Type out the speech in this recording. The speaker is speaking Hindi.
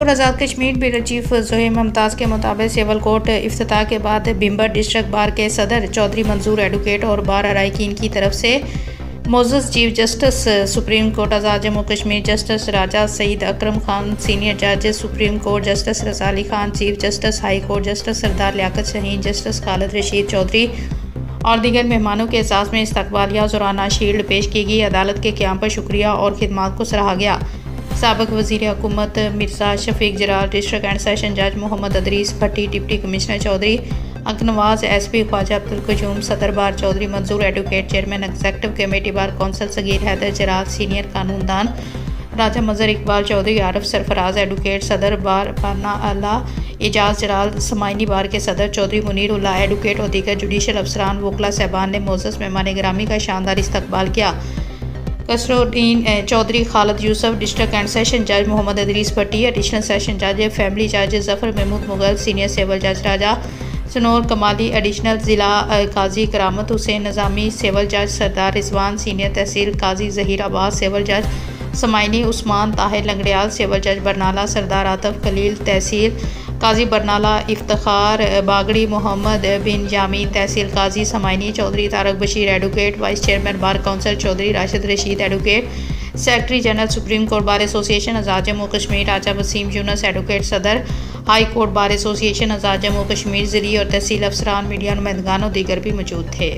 और आज़ाद कश्मीर ब्यूरो चीफ ज़ोहेब मुमताज़ के मुताबिक सिविल कोर्ट इफ्तिताह के बाद भिंबर डिस्ट्रिक्ट बार के सदर चौधरी मंजूर एडवोकेट और बार अराइकीन की तरफ से मोअज़्ज़ज़ chief justice supreme court Azad Jammu Kashmir justice Raja Saeed Akram Khan, senior जज supreme court justice Raza Ali Khan, chief justice high court justice Sardar Liaquat Shaheen, justice Khalid Rashid Chaudhry और दीगर मेहमानों के एजाज़ में इस्तकबालिया ज़ोराना शील्ड पेश की गई। अदालत के क़याम पर शुक्रिया और खिदमात को सराहा गया। साबिक़ वज़ीर हुकूमत Mirza Shafiq Jalal, district and session जज Mohammad Idrees Bhatti, deputy commissioner Chaudhry Aknawaz, SP Khwaja Abdul Qayyum, सदर bar Chaudhry Manzoor advocate, chairman executive committee bar council Sagheer Haider Jarrad, senior कानूनदान राजा मज़हर इकबाल चौधरी, आरिफ सरफराज एडवोकेट, सदर बार पाना अला एजाज जलाल, समाइनी बार के सदर चौधरी मुनीर उल्लाह एडवोकेट और दीगर जुडिशल अफसरान वकला साहबान ने मोअज़्ज़ज़ मेहमान गिरामी का शानदार इस्तकबाल किया। कस्टोडीन Chaudhary Khalid Yusuf, district and session जज मोहम्मद अदरीस भट्टी, एडिशनल सेशन जज फैमिली जज जफर महमूद मुगल, सीनियर सिविल जज राजा सनोर कमाली, एडिशनल ज़िला काजी करामत हुसैन नज़ामी, सिविल जज सरदार रिजवान, सीनियर तहसील काजी ज़हीराबाद, सिविल जज समाइनी उस्मान ताहिर लंगड़ियाल, सिविल जज बरनाला सरदार आतफ खलील, तहसील काजी बरनाला इफ्तिखार बागड़ी मोहम्मद बिन जामीन, तहसील काजी समाइनी Chaudhry Tariq Bashir advocate, vice chairman bar council Chaudhry Rashid Rashid advocate, secretary general supreme court bar association Azad Jammu Kashmir Raja Waseem Younus advocate, सदर high court bar association Azad Jammu Kashmir, ज़िली और तहसील अफसरान, मीडिया नुमाइंदगान और दीगर भी मौजूद थे।